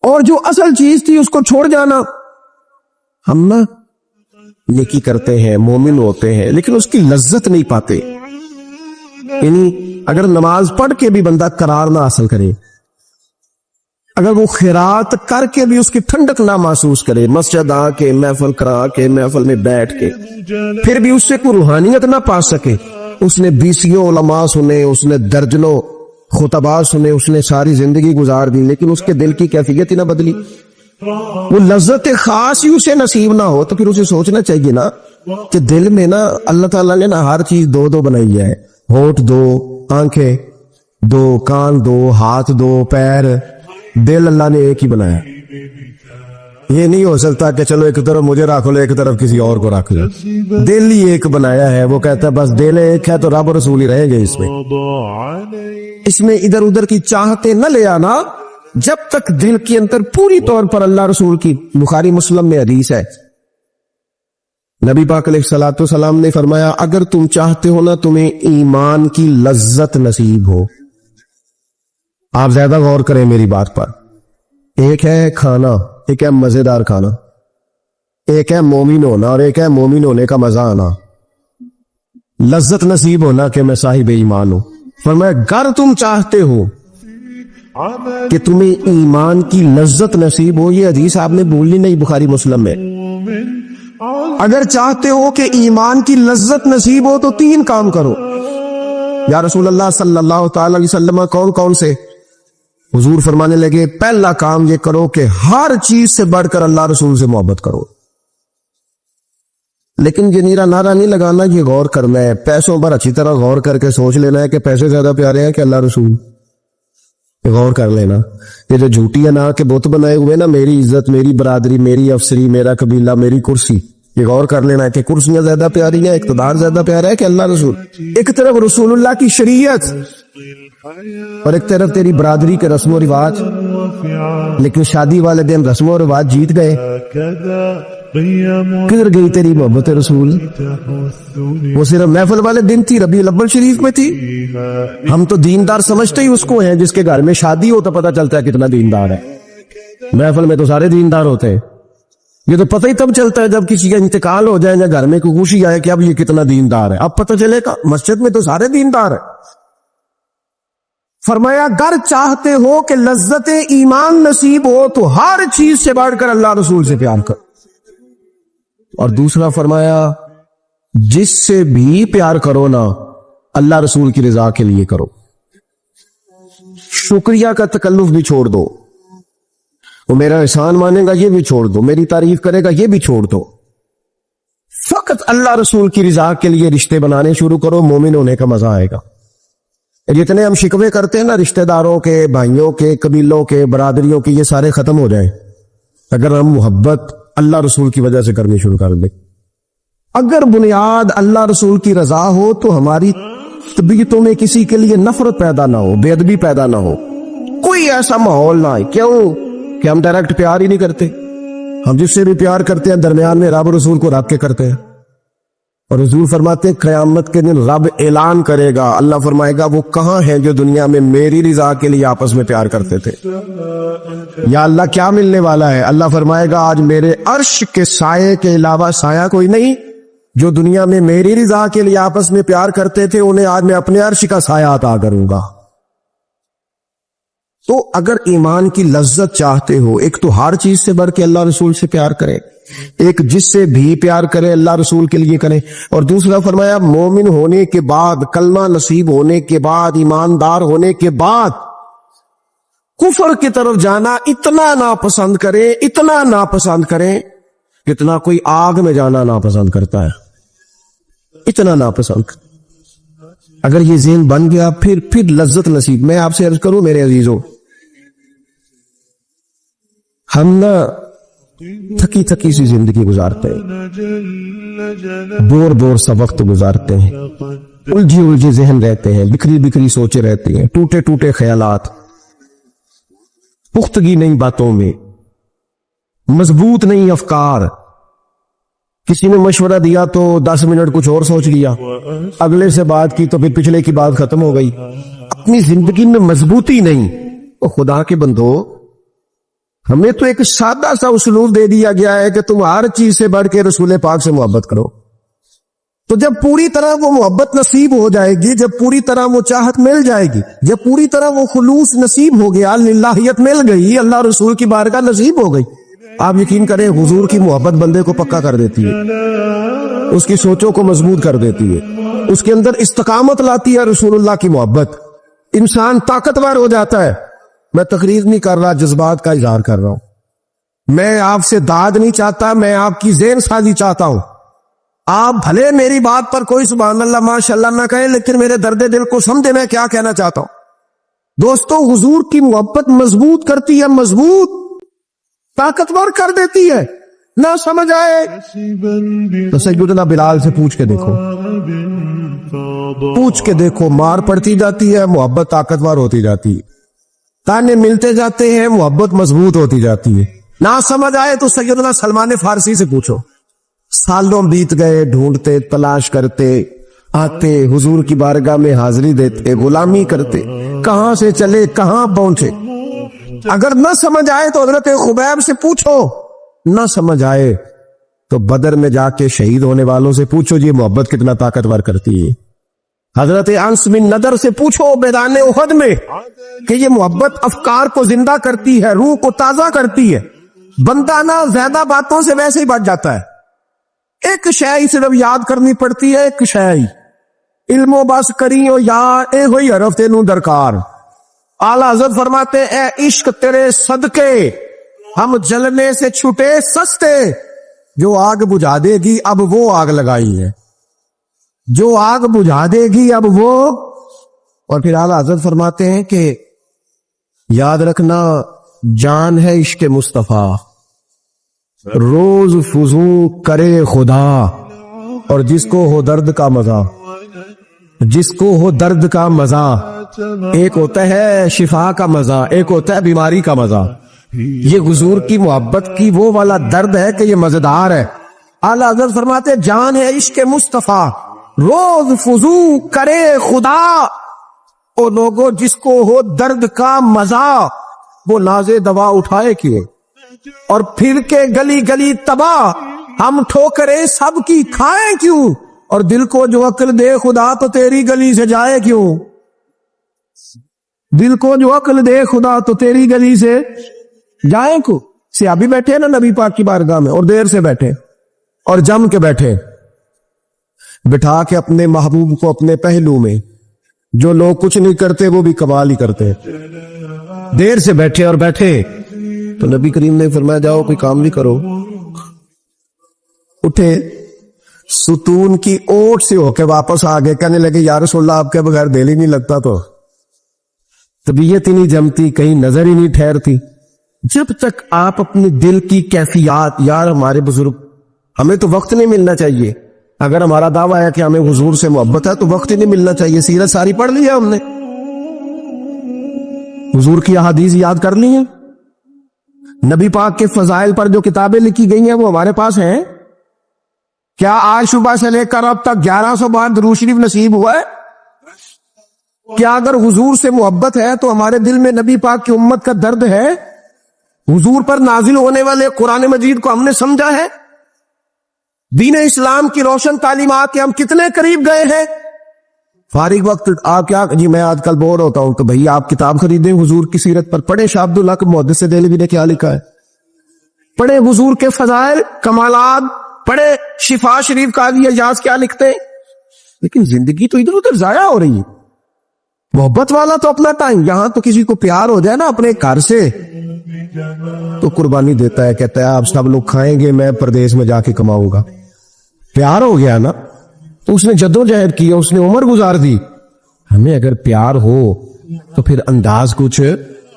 اور جو اصل چیز تھی اس کو چھوڑ جانا۔ ہم نا نیکی کرتے ہیں، مومن ہوتے ہیں، لیکن اس کی لذت نہیں پاتے۔ یعنی اگر نماز پڑھ کے بھی بندہ قرار نہ حاصل کرے، اگر وہ خیرات کر کے بھی اس کی ٹھنڈک نہ محسوس کرے، مسجد آ کے، محفل کرا کے، محفل میں بیٹھ کے، پھر بھی اس سے کوئی روحانیت نہ پا سکے، اس نے 20 علماء سنے، اس نے درجنوں خطباء سنے، اس نے ساری زندگی گزار دی، لیکن اس کے دل کی کیفیت ہی نہ بدلی، وہ لذت خاص ہی اسے نصیب نہ ہو، تو پھر اسے سوچنا چاہیے نا کہ دل میں نا اللہ تعالیٰ نے نا ہر چیز 2 بنائی ہے، ہونٹ 2، آنکھیں 2، کان 2، ہاتھ 2، پیر، دل اللہ نے ایک ہی بنایا۔ یہ نہیں ہو سکتا کہ چلو ایک طرف مجھے رکھ لو ایک طرف کسی اور کو رکھ لو، دل ہی ایک بنایا ہے، وہ کہتا ہے بس دل ایک ہے تو رب رسول ہی رہیں گے اس میں ادھر ادھر کی چاہتے نہ لے آنا، جب تک دل کے اندر پوری طور پر اللہ رسول کی، بخاری مسلم میں حدیث ہے، نبی پاک علیہ الصلوۃ والسلام نے فرمایا اگر تم چاہتے ہو نا تمہیں ایمان کی لذت نصیب ہو، آپ زیادہ غور کریں میری بات پر، ایک ہے کھانا، ایک ہے مزیدار کھانا، ایک ہے مومن ہونا اور ایک ہے مومن ہونے کا مزہ آنا، لذت نصیب ہونا کہ میں صاحب ایمان ہوں۔ فرمایا اگر تم چاہتے ہو کہ تمہیں ایمان کی لذت نصیب ہو، یہ حدیث آپ نے بولنی نہیں بخاری مسلم میں، اگر چاہتے ہو کہ ایمان کی لذت نصیب ہو تو 3 کام کرو۔ یا رسول اللہ صلی اللہ تعالی علیہ وسلم کون کون سے؟ حضور فرمانے لگے پہلا کام یہ کرو کہ ہر چیز سے بڑھ کر اللہ رسول سے محبت کرو۔ لیکن یہ نیرا نعرہ نہیں لگانا، یہ غور کرنا ہے، پیسوں پر اچھی طرح غور کر کے سوچ لینا ہے کہ پیسے زیادہ پیارے ہیں کہ اللہ رسول، یہ غور کر لینا۔ یہ جو جھوٹی ہے نا کہ بت بنائے ہوئے نا، میری عزت، میری برادری، میری افسری، میرا قبیلہ، میری کرسی، یہ غور کر لینا ہے کہ کرسیاں زیادہ پیاری ہیں، اقتدار زیادہ پیارا ہے کہ اللہ رسول۔ ایک طرف رسول اللہ کی شریعت اور ایک طرف تیری برادری کے رسم و رواج، لیکن شادی والے دن رسم و رواج جیت گئے، کدھر گئی تیری محبت رسول؟ وہ صرف محفل والے دن تھی، ربیع الاول شریف میں تھی۔ ہم تو دیندار سمجھتے ہی اس کو ہیں جس کے گھر میں شادی ہو تو پتہ چلتا ہے کتنا دیندار ہے، محفل میں تو سارے دیندار ہوتے ہیں، یہ تو پتہ ہی تب چلتا ہے جب کسی کا انتقال ہو جائے یا گھر میں کوئی خوشی آئے کہ اب یہ کتنا دیندار ہے، اب پتہ چلے گا۔ مسجد میں تو سارے دیندار ہیں۔ فرمایا اگر چاہتے ہو کہ لذت ایمان نصیب ہو تو ہر چیز سے بڑھ کر اللہ رسول سے پیار کرو، اور دوسرا فرمایا جس سے بھی پیار کرو نا اللہ رسول کی رضا کے لیے کرو، شکریہ کا تکلف بھی چھوڑ دو، وہ میرا احسان مانے گا یہ بھی چھوڑ دو، میری تعریف کرے گا یہ بھی چھوڑ دو، فقط اللہ رسول کی رضا کے لیے رشتے بنانے شروع کرو، مومن ہونے کا مزہ آئے گا۔ جتنے ہم شکوے کرتے ہیں نا رشتہ داروں کے، بھائیوں کے، قبیلوں کے، برادریوں کے، یہ سارے ختم ہو جائیں اگر ہم محبت اللہ رسول کی وجہ سے کرنی شروع کر دیں۔ اگر بنیاد اللہ رسول کی رضا ہو تو ہماری طبیعتوں میں کسی کے لیے نفرت پیدا نہ ہو، بے ادبی پیدا نہ ہو، کوئی ایسا ماحول نہ آئے۔ کیوں؟ کہ ہم ڈائریکٹ پیار ہی نہیں کرتے. ہم جس سے بھی پیار کرتے ہیں درمیان میں رب رسول کو رکھ کے کرتے ہیں. اور حضور فرماتے ہیں قیامت کے دن رب اعلان کرے گا, اللہ فرمائے گا وہ کہاں ہیں جو دنیا میں میری رضا کے لیے آپس میں پیار کرتے تھے. یا اللہ کیا ملنے والا ہے؟ اللہ فرمائے گا آج میرے عرش کے سائے کے علاوہ سایہ کوئی نہیں. جو دنیا میں میری رضا کے لیے آپس میں پیار کرتے تھے انہیں آج میں اپنے عرش کا سایہ عطا کروں گا. تو اگر ایمان کی لذت چاہتے ہو, ایک تو ہر چیز سے بڑھ کے اللہ رسول سے پیار کرے, ایک جس سے بھی پیار کرے اللہ رسول کے لیے کرے, اور دوسرا فرمایا مومن ہونے کے بعد, کلمہ نصیب ہونے کے بعد, ایماندار ہونے کے بعد کفر کی طرف جانا اتنا ناپسند کرے, اتنا ناپسند کرے جتنا کوئی آگ میں جانا ناپسند کرتا ہے, اتنا ناپسند. اگر یہ ذہن بن گیا پھر لذت نصیب. میں آپ سے عرض کروں میرے عزیزوں, ہم نا تھکی تھکی سی زندگی گزارتے ہیں, بور سا وقت گزارتے ہیں, الجھے ذہن رہتے ہیں, بکھری سوچے رہتے ہیں, ٹوٹے خیالات, پختگی نہیں باتوں میں, مضبوط نہیں افکار. کسی نے مشورہ دیا تو 10 منٹ کچھ اور سوچ لیا, اگلے سے بات کی تو پھر پچھلے کی بات ختم ہو گئی. اپنی زندگی میں مضبوطی نہیں. تو خدا کے بندو, ہمیں تو ایک سادہ سا اسلوب دے دیا گیا ہے کہ تم ہر چیز سے بڑھ کے رسول پاک سے محبت کرو. تو جب پوری طرح وہ محبت نصیب ہو جائے گی, جب پوری طرح وہ چاہت مل جائے گی, جب پوری طرح وہ خلوص نصیب ہو گیا, للہیت مل گئی, اللہ رسول کی بارگاہ نصیب ہو گئی, آپ یقین کریں حضور کی محبت بندے کو پکا کر دیتی ہے, اس کی سوچوں کو مضبوط کر دیتی ہے, اس کے اندر استقامت لاتی ہے رسول اللہ کی محبت. انسان طاقتور ہو جاتا ہے. میں تقریر نہیں کر رہا, جذبات کا اظہار کر رہا ہوں. میں آپ سے داد نہیں چاہتا, میں آپ کی ذہن سازی چاہتا ہوں. آپ بھلے میری بات پر کوئی سبحان اللہ ماشاءاللہ نہ کہیں, لیکن میرے درد دل کو سمجھے میں کیا کہنا چاہتا ہوں. دوستو, حضور کی محبت مضبوط کرتی ہے, مضبوط طاقتور کر دیتی ہے. نہ سمجھ آئے تو سیدنا بلال سے پوچھ کے دیکھو, مار پڑتی جاتی ہے, محبت طاقتور ہوتی جاتی ہے, تانے ملتے جاتے ہیں, محبت مضبوط ہوتی جاتی ہے. نہ سمجھ آئے تو سیدنا سلمان فارسی سے پوچھو. سالوں بیت گئے, ڈھونڈتے, تلاش کرتے, آتے, حضور کی بارگاہ میں حاضری دیتے, غلامی کرتے, کہاں سے چلے کہاں پہنچے. اگر نہ سمجھ آئے تو حضرت خبیب سے پوچھو, نہ سمجھ آئے تو بدر میں جا کے شہید ہونے والوں سے پوچھو جی محبت کتنا طاقتور کرتی ہے. حضرت انس بن نضر سے پوچھو میدان احد میں کہ یہ محبت افکار کو زندہ کرتی ہے, روح کو تازہ کرتی ہے. بندہ نہ زیادہ باتوں سے ویسے ہی بچ جاتا ہے. ایک شے صرف یاد کرنی پڑتی ہے, ایک شے علم و بس کریو یار, اے ہوئی حرف تینوں درکار. اعلیٰ حضرت فرماتے اے عشق تیرے صدقے ہم جلنے سے چھٹے سستے. جو آگ بجھا دے گی اب وہ آگ لگائی ہے, جو آگ بجھا دے گی اب وہ. اور پھر اعلیٰ حضرت فرماتے ہیں کہ یاد رکھنا جان ہے عشق مصطفیٰ, روز فضو کرے خدا. اور جس کو ہو درد کا مزہ, جس کو ہو درد کا مزہ, ایک ہوتا ہے شفا کا مزہ, ایک ہوتا ہے بیماری کا مزہ. یہ حضور کی محبت کی وہ والا درد ہے کہ یہ مزیدار ہے. اعلیٰ حضرت فرماتے جان ہے عشق مصطفیٰ, روز فضو کرے خدا. او لوگوں جس کو ہو درد کا مزہ, وہ نازے دوا اٹھائے کیوں, اور پھر کے گلی گلی تباہ, ہم ٹھوکرے سب کی کھائیں کیوں. اور دل کو جو عقل دے خدا تو تیری گلی سے جائے کیوں, دل کو جو عقل دے خدا تو تیری گلی سے جائیں کیوں. صحابی بیٹھے نا نبی پاک کی بارگاہ میں, اور دیر سے بیٹھے اور جم کے بیٹھے, بٹھا کے اپنے محبوب کو اپنے پہلو میں. جو لوگ کچھ نہیں کرتے وہ بھی کمال ہی کرتے. دیر سے بیٹھے اور بیٹھے تو نبی کریم نے فرمایا جاؤ کوئی کام بھی کرو. اٹھے, ستون کی اوٹ سے ہو کے واپس آ گئے, کہنے لگے یا رسول اللہ آپ کے بغیر دل ہی نہیں لگتا, تو طبیعت ہی نہیں جمتی, کہیں نظر ہی نہیں ٹھہرتی. جب تک آپ اپنے دل کی کیفیات, یار ہمارے بزرگ, ہمیں تو وقت نہیں ملنا چاہیے. اگر ہمارا دعویٰ ہے کہ ہمیں حضور سے محبت ہے تو وقت ہی نہیں ملنا چاہیے. سیرت ساری پڑھ لی ہے ہم نے, حضور کی احادیث یاد کر لی ہیں, نبی پاک کے فضائل پر جو کتابیں لکھی گئی ہیں وہ ہمارے پاس ہیں؟ کیا آج صبح سے لے کر اب تک 1100 بار درود شریف نصیب ہوا ہے؟ کیا اگر حضور سے محبت ہے تو ہمارے دل میں نبی پاک کی امت کا درد ہے؟ حضور پر نازل ہونے والے قرآن مجید کو ہم نے سمجھا ہے؟ دین اسلام کی روشن تعلیمات کے ہم کتنے قریب گئے ہیں؟ فارغ وقت آپ کیا جی میں آج کل بور ہوتا ہوں تو بھئی آپ کتاب خریدیں حضور کی سیرت پر، پڑھیں شاہ عبداللہ کے محدث دہلوی نے کیا لکھا ہے، پڑھیں حضور کے فضائل کمالات، پڑھیں شفا شریف قاضی اعجاز کیا لکھتے ہیں. لیکن زندگی تو ادھر ادھر ضائع ہو رہی ہے. محبت والا تو اپنا ٹائم، یہاں تو کسی کو پیار ہو جائے نا اپنے گھر سے تو قربانی دیتا ہے، کہتا ہے آپ سب لوگ کھائیں گے میں پردیس میں جا کے کماؤں گا. پیار ہو گیا نا تو اس نے جدوجہد کی، اس نے عمر گزار دی. ہمیں اگر پیار ہو تو پھر انداز کچھ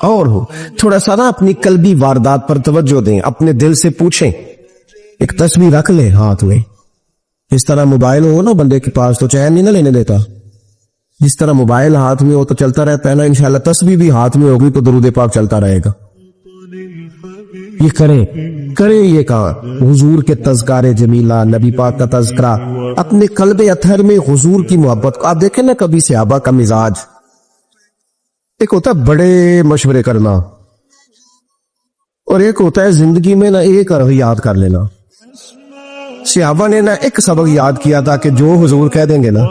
اور ہو. تھوڑا سا نا اپنی قلبی واردات پر توجہ دیں، اپنے دل سے پوچھیں، ایک تصویر رکھ لیں ہاتھ میں. اس طرح موبائل ہو نا بندے کے پاس تو چین نہیں نہ لینے دیتا. جس طرح موبائل ہاتھ میں ہو تو چلتا رہتا ہے نا، انشاءاللہ تصویر بھی ہاتھ میں ہوگی تو درود پاک چلتا رہے گا. یہ کریں یہ کام، حضور کے تذکار جمیلہ، نبی پاک کا تذکرہ، اپنے قلب اطہر میں حضور کی محبت کو. آپ دیکھیں نا کبھی صحابہ کا مزاج، ایک ہوتا ہے بڑے مشورے کرنا اور ایک ہوتا ہے زندگی میں نا ایک یاد کر لینا. صحابہ نے نا ایک سبق یاد کیا تھا کہ جو حضور کہہ دیں گے نا،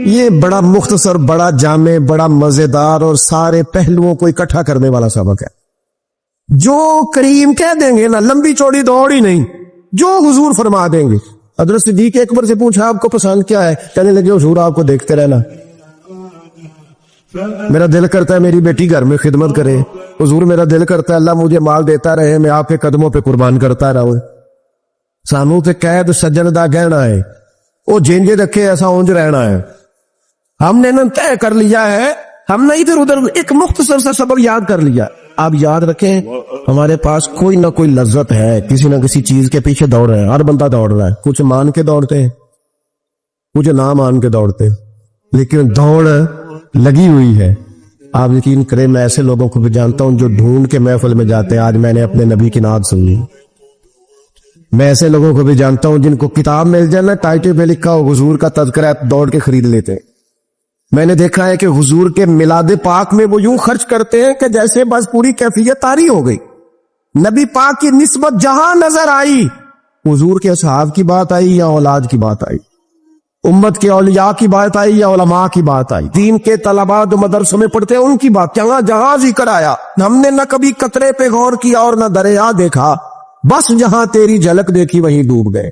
یہ بڑا مختصر، بڑا جامع، بڑا مزیدار اور سارے پہلوؤں کو اکٹھا کرنے والا سبق ہے. جو کریم کہہ دیں گے نا، لمبی چوڑی دوڑ ہی نہیں، جو حضور فرما دیں گے. حضرت صدیق اکبر سے پوچھا آپ کو پسند کیا ہے؟ کہنے لگے حضور آپ کو دیکھتے رہنا. میرا دل کرتا ہے میری بیٹی گھر میں خدمت کرے. حضور میرا دل کرتا ہے اللہ مجھے مال دیتا رہے، میں آپ کے قدموں پہ قربان کرتا رہوں. سانو تے قید سجن دا گہنا ہے، وہ جینجے رکھے ایسا اونج رہنا ہے. ہم نے نا طے کر لیا ہے، ہم نے ادھر ادھر ایک مختصر سا سبق یاد کر لیا. آپ یاد رکھیں ہمارے پاس کوئی نہ کوئی لذت ہے، کسی نہ کسی چیز کے پیچھے دوڑ رہے ہیں. ہر بندہ دوڑ رہا ہے، کچھ مان کے دوڑتے ہیں، کچھ نہ مان کے دوڑتے ہیں، لیکن دوڑ لگی ہوئی ہے. آپ یقین کریں میں ایسے لوگوں کو بھی جانتا ہوں جو ڈھونڈ کے محفل میں جاتے ہیں. آج میں نے اپنے نبی کی نعت سنی. میں ایسے لوگوں کو بھی جانتا ہوں جن کو کتاب مل جائے نا ٹائٹل پہ لکھا ہو حضور کا تذکرہ، دوڑ کے خرید لیتے ہیں. میں نے دیکھا ہے کہ حضور کے میلاد پاک میں وہ یوں خرچ کرتے ہیں کہ جیسے بس پوری کیفیت طاری ہو گئی. نبی پاک کی نسبت جہاں نظر آئی، حضور کے اصحاب کی بات آئی یا اولاد کی بات آئی، امت کے اولیاء کی بات آئی یا علماء کی بات آئی، دین کے طلباء جو مدرسوں میں پڑھتے ہیں ان کی بات، جہاں ذکر آیا ہم نے نہ کبھی قطرے پہ غور کیا اور نہ دریا دیکھا، بس جہاں تیری جھلک دیکھی وہیں ڈوب گئے.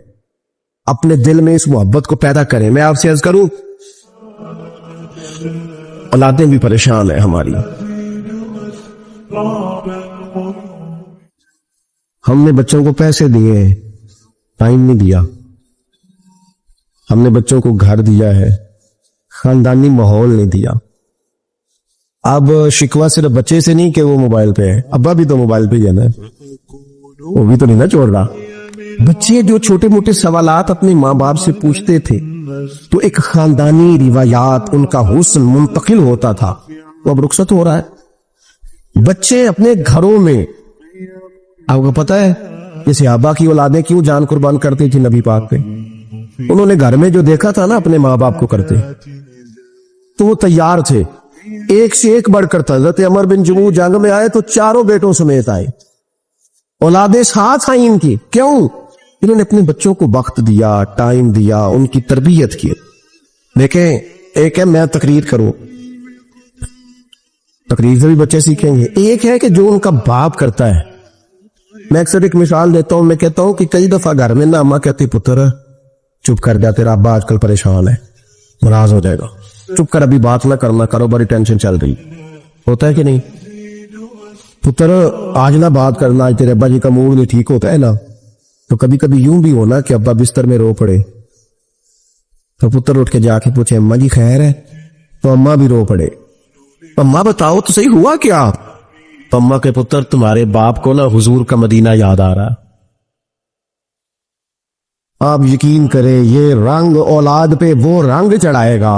اپنے دل میں اس محبت کو پیدا کریں. میں آپ سے عرض کروں اولادیں بھی پریشان ہیں ہماری. ہم نے بچوں کو پیسے دیے، ٹائم نہیں دیا. ہم نے بچوں کو گھر دیا ہے، خاندانی ماحول نہیں دیا. اب شکوہ صرف بچے سے نہیں کہ وہ موبائل پہ ہے، ابا بھی تو موبائل پہ ہی ہے نا، وہ بھی تو نہیں نا چھوڑ رہا. بچے جو چھوٹے موٹے سوالات اپنے ماں باپ سے پوچھتے تھے تو ایک خاندانی روایات، ان کا حسن منتقل ہوتا تھا، وہ اب رخصت ہو رہا ہے. بچے اپنے گھروں میں، آپ کو پتا ہے کہ صحابہ کی اولادیں کیوں جان قربان کرتی تھی نبی پاک پہ؟ انہوں نے گھر میں جو دیکھا تھا نا اپنے ماں باپ کو کرتے تو وہ تیار تھے. ایک سے ایک بڑھ کر تھا. حضرت عمر بن جموح جنگ میں آئے تو چاروں بیٹوں سمیت آئے، اولادیں ساتھ آئیں ان کی. کیوں؟ انہوں نے اپنے بچوں کو وقت دیا، ٹائم دیا، ان کی تربیت کی. دیکھیں ایک ہے میں تقریر کروں، تقریر سے بھی بچے سیکھیں گے. ایک ہے کہ جو ان کا باپ کرتا ہے. میں اکثر ایک مثال دیتا ہوں، میں کہتا ہوں کہ کئی دفعہ گھر میں نا اماں کہتی پتر چپ کر جا، تیرا ابا آج کل پریشان ہے، ناراض ہو جائے گا، چپ کر، ابھی بات نہ کرنا، کاروباری ٹینشن چل رہی. ہوتا ہے کہ نہیں؟ پتر آج نہ بات کرنا، آج تیرے ابا جی کا موڈ نہیں ٹھیک ہوتا ہے نا. تو کبھی کبھی یوں بھی ہونا کہ ابا بستر میں رو پڑے تو پتر اٹھ کے جا کے پوچھے اماں جی خیر ہے، تو اماں بھی رو پڑے. اماں بتاؤ تو صحیح ہوا کیا؟ تو اماں کے پتر تمہارے باپ کو نا حضور کا مدینہ یاد آ رہا. آپ یقین کریں یہ رنگ اولاد پہ وہ رنگ چڑھائے گا،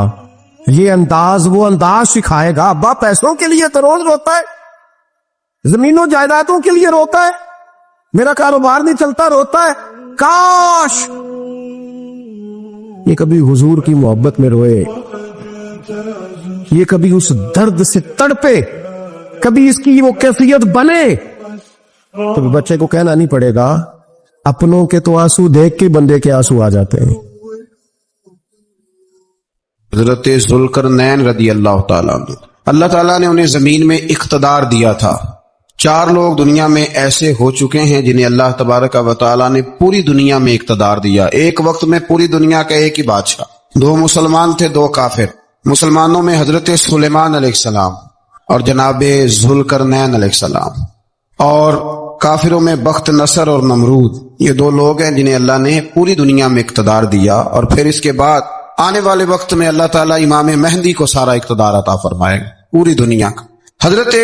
یہ انداز وہ انداز سکھائے گا. ابا پیسوں کے لیے تو روز روتا ہے، زمینوں جائیدادوں کے لیے روتا ہے, میرا کاروبار نہیں چلتا روتا ہے. کاش یہ کبھی حضور کی محبت میں روئے, یہ کبھی اس درد سے تڑپے, کبھی اس کی وہ کیفیت بنے. تو بچے کو کہنا نہیں پڑے گا, اپنوں کے تو آنسو دیکھ کے بندے کے آنسو آ جاتے ہیں. حضرت ذوالقرنین رضی اللہ تعالیٰ عنہ, اللہ تعالیٰ نے انہیں زمین میں اقتدار دیا تھا. 4 لوگ دنیا میں ایسے ہو چکے ہیں جنہیں اللہ تبارک و تعالیٰ نے پوری دنیا میں اقتدار دیا. ایک وقت میں پوری دنیا کا ایک ہی بادشاہ. 2 مسلمان تھے, 2 کافر. مسلمانوں میں حضرت سلیمان علیہ السلام اور جناب ذوالقرنین علیہ السلام, اور کافروں میں بخت نصر اور نمرود. یہ 2 لوگ ہیں جنہیں اللہ نے پوری دنیا میں اقتدار دیا, اور پھر اس کے بعد آنے والے وقت میں اللہ تعالیٰ امام مہدی کو سارا اقتدار عطا فرمائے گا پوری دنیا کا. حضرت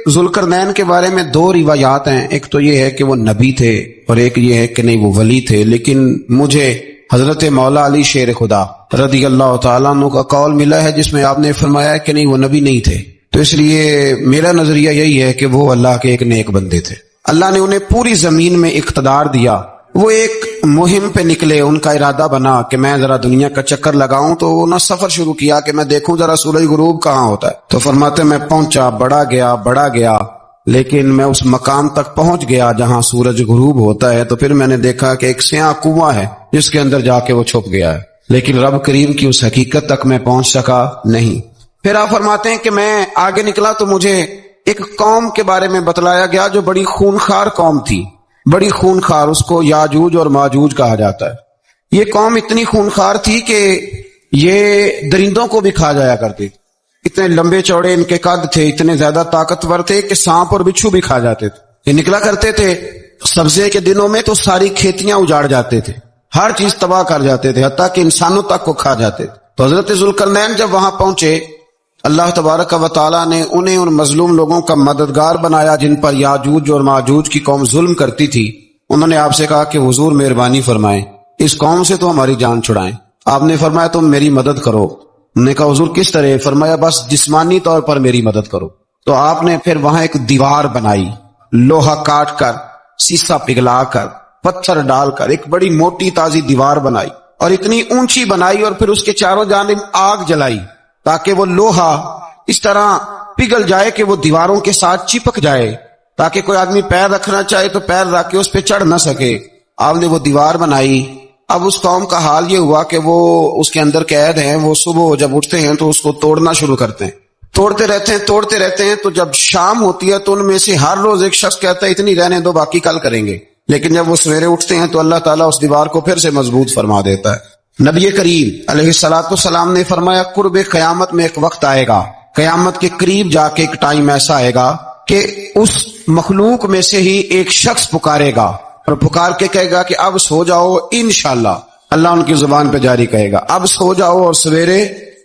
ذوالقرنین کے بارے میں 2 روایات ہیں. ایک تو یہ ہے کہ وہ نبی تھے, اور ایک یہ ہے کہ نہیں وہ ولی تھے. لیکن مجھے حضرت مولا علی شیر خدا رضی اللہ تعالیٰ عنہ کا قول ملا ہے جس میں آپ نے فرمایا کہ نہیں وہ نبی نہیں تھے. تو اس لیے میرا نظریہ یہی ہے کہ وہ اللہ کے ایک نیک بندے تھے. اللہ نے انہیں پوری زمین میں اقتدار دیا. وہ ایک مہم پہ نکلے, ان کا ارادہ بنا کہ میں ذرا دنیا کا چکر لگاؤں. تو انہوں نے سفر شروع کیا کہ میں دیکھوں ذرا سورج غروب کہاں ہوتا ہے. تو فرماتے میں پہنچا, بڑا گیا, لیکن میں اس مقام تک پہنچ گیا جہاں سورج غروب ہوتا ہے. تو پھر میں نے دیکھا کہ ایک سیاہ کنواں ہے جس کے اندر جا کے وہ چھپ گیا ہے, لیکن رب کریم کی اس حقیقت تک میں پہنچ سکا نہیں. پھر آپ فرماتے ہیں کہ میں آگے نکلا تو مجھے ایک قوم کے بارے میں بتلایا گیا جو بڑی خونخوار قوم تھی, بڑی خونخوار. اس کو یاجوج اور ماجوج کہا جاتا ہے. یہ قوم اتنی خونخوار تھی کہ یہ درندوں کو بھی کھا جایا کرتی. اتنے لمبے چوڑے ان کے قد تھے, اتنے زیادہ طاقتور تھے کہ سانپ اور بچھو بھی کھا جاتے تھے. یہ نکلا کرتے تھے سبزے کے دنوں میں تو ساری کھیتیاں اجاڑ جاتے تھے, ہر چیز تباہ کر جاتے تھے, حتیٰ کہ انسانوں تک کو کھا جاتے تھے. تو حضرت ذوالقرنین جب وہاں پہنچے, اللہ تبارک و تعالیٰ نے انہیں ان مظلوم لوگوں کا مددگار بنایا جن پر یاجوج اور ماجوج کی قوم ظلم کرتی تھی. انہوں نے آپ سے کہا کہ حضور مہربانی فرمائیں, اس قوم سے تو ہماری جان چھڑائیں. آپ نے فرمایا تم میری مدد کرو. انہوں نے کہا حضور کس طرح؟ فرمایا بس جسمانی طور پر میری مدد کرو. تو آپ نے پھر وہاں ایک دیوار بنائی, لوہا کاٹ کر, سیسا پگھلا کر, پتھر ڈال کر ایک بڑی موٹی تازی دیوار بنائی, اور اتنی اونچی بنائی, اور پھر اس کے چاروں جانب آگ جلائی تاکہ وہ لوہا اس طرح پگھل جائے کہ وہ دیواروں کے ساتھ چپک جائے, تاکہ کوئی آدمی پیر رکھنا چاہے تو پیر رکھ کے اس پہ چڑھ نہ سکے. آپ نے وہ دیوار بنائی. اب اس قوم کا حال یہ ہوا کہ وہ اس کے اندر قید ہیں. وہ صبح جب اٹھتے ہیں تو اس کو توڑنا شروع کرتے ہیں, توڑتے رہتے ہیں. تو جب شام ہوتی ہے تو ان میں سے ہر روز ایک شخص کہتا ہے اتنی رہنے دو, باقی کل کریں گے. لیکن جب وہ سویرے اٹھتے ہیں تو اللہ تعالیٰ اس دیوار کو پھر سے مضبوط فرما دیتا ہے. نبی کریم علیہ السلام نے فرمایا قرب قیامت میں ایک وقت آئے گا, قیامت کے قریب جا کے ایک ٹائم ایسا آئے گا کہ اس مخلوق میں سے ہی ایک شخص پکارے گا, اور پکار کے کہے گا کہ اب سو جاؤ انشاءاللہ. اللہ ان کی زبان پہ جاری کہے گا اب سو جاؤ, اور سویرے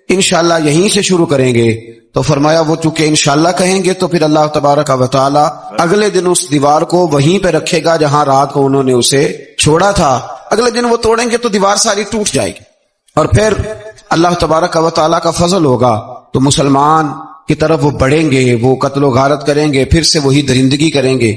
انشاءاللہ یہیں سے شروع کریں گے. تو فرمایا وہ چونکہ انشاءاللہ کہیں گے تو پھر اللہ تبارک و تعالی اگلے دن اس دیوار کو وہیں پہ رکھے گا جہاں رات کو انہوں نے اسے چھوڑا تھا. اگلے دن وہ توڑیں گے تو دیوار ساری ٹوٹ جائے گی, اور پھر اللہ تبارک و تعالی کا فضل ہوگا تو مسلمان کی طرف وہ بڑھیں گے, وہ قتل و غارت کریں گے, پھر سے وہی درندگی کریں گے.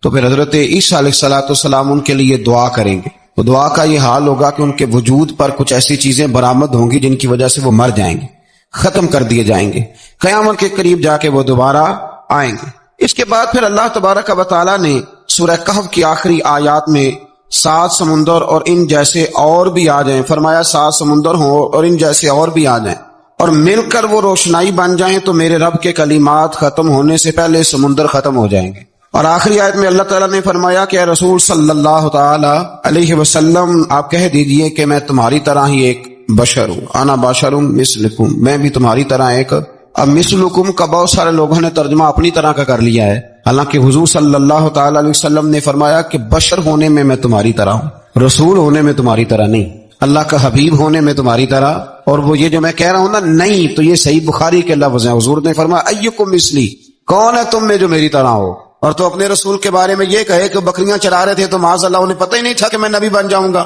تو پھر حضرت عیسیٰ علیہ السلام ان کے لیے دعا کریں گے. تو دعا کا یہ حال ہوگا کہ ان کے وجود پر کچھ ایسی چیزیں برآمد ہوں گی جن کی وجہ سے وہ مر جائیں گے, ختم کر دیے جائیں گے. قیامت کے قریب جا کے وہ دوبارہ آئیں گے. اس کے بعد پھر اللہ تبارک و تعالی نے سورہ کہف کی آخری آیات میں 7 سمندر اور ان جیسے اور بھی آ جائیں, فرمایا 7 سمندر ہوں اور ان جیسے اور بھی آ جائیں, اور مل کر وہ روشنائی بن جائیں تو میرے رب کے کلمات ختم ہونے سے پہلے سمندر ختم ہو جائیں گے. اور آخری آیت میں اللہ تعالیٰ نے فرمایا کہ اے رسول صلی اللہ تعالی علیہ وسلم آپ کہہ دیجئے کہ میں تمہاری طرح ہی ایک بشر ہوں, انا بشر مثلکم, میں بھی تمہاری طرح ایک. اب مثلکم کا بہت سارے لوگوں نے ترجمہ اپنی طرح کا کر لیا ہے, حالانکہ حضور صلی اللہ تعالی علیہ وسلم نے فرمایا کہ بشر ہونے میں تمہاری طرح ہوں, رسول ہونے میں تمہاری طرح نہیں, اللہ کا حبیب ہونے میں تمہاری طرح. اور وہ یہ جو میں کہہ رہا ہوں نا نہیں, تو یہ صحیح بخاری کے لفظ ہیں. حضور نے فرمایا ایکم مثلی, کون ہے تم میں جو میری طرح ہو. اور تو اپنے رسول کے بارے میں یہ کہے کہ بکریاں چرا رہے تھے تو معاذ اللہ انہیں پتہ ہی نہیں تھا کہ میں نبی بن جاؤں گا.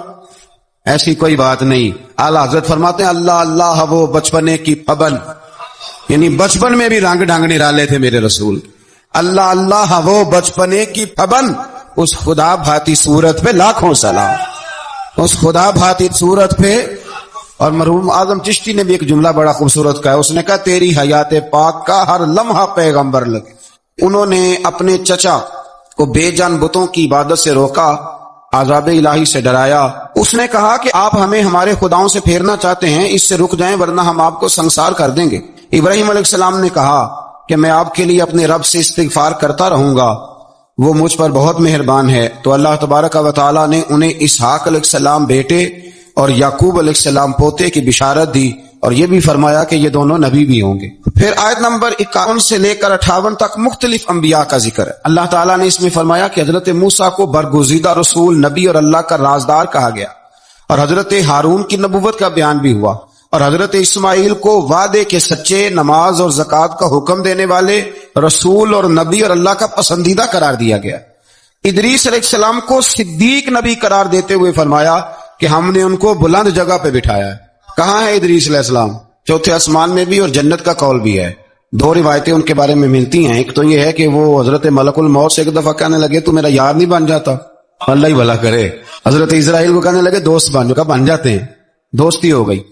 ایسی کوئی بات نہیں. اعلیٰ حضرت فرماتے ہیں اللہ وہ بچپنے کی پابند, یعنی بچپن میں بھی رنگ ڈھنگ نرالے تھے میرے رسول. اللہ اللہ وہ بچپنے کی پابند، اس خدا بھاتی صورت پہ لاکھوں سلام، اس خدا بھاتی صورت پہ۔ اور مرحوم اعظم چشتی نے بھی ایک جملہ بڑا خوبصورت کہا، اس نے کہا تیری حیات پاک کا ہر لمحہ پیغمبر لگے۔ انہوں نے اپنے چچا کو بے جان بتوں کی عبادت سے روکا، عذاب الہی سے ڈرایا۔ اس نے کہا کہ آپ ہمیں ہمارے خداؤں سے پھیرنا چاہتے ہیں، اس سے رک جائیں ورنہ ہم آپ کو سنسار کر دیں گے۔ ابراہیم علیہ السلام نے کہا کہ میں آپ کے لیے اپنے رب سے استغفار کرتا رہوں گا، وہ مجھ پر بہت مہربان ہے۔ تو اللہ تبارک و تعالی نے انہیں اسحاق علیہ السلام بیٹے اور یعقوب علیہ السلام پوتے کی بشارت دی، اور یہ بھی فرمایا کہ یہ دونوں نبی بھی ہوں گے۔ پھر آیت نمبر 51 سے لے کر 58 تک مختلف انبیاء کا ذکر ہے۔ اللہ تعالیٰ نے اس میں فرمایا کہ حضرت موسیٰ کو برگزیدہ رسول، نبی اور اللہ کا رازدار کہا گیا، اور حضرت ہارون کی نبوت کا بیان بھی ہوا، اور حضرت اسماعیل کو وعدے کے سچے، نماز اور زکوٰۃ کا حکم دینے والے رسول اور نبی اور اللہ کا پسندیدہ قرار دیا گیا۔ ادریس علیہ السلام کو صدیق نبی قرار دیتے ہوئے فرمایا کہ ہم نے ان کو بلند جگہ پہ بٹھایا ہے۔ کہاں ہے ادریس علیہ السلام؟ چوتھے آسمان میں بھی، اور جنت کا قول بھی ہے۔ دو روایتیں ان کے بارے میں ملتی ہیں، ایک تو یہ ہے کہ وہ حضرت ملک الموت سے ایک دفعہ کہنے لگے تو میرا یار نہیں بن جاتا، اللہ ہی بھلا کرے۔ حضرت اسرائیل کو کہنے لگے دوست بن جاتے ہیں، دوستی ہو گئی۔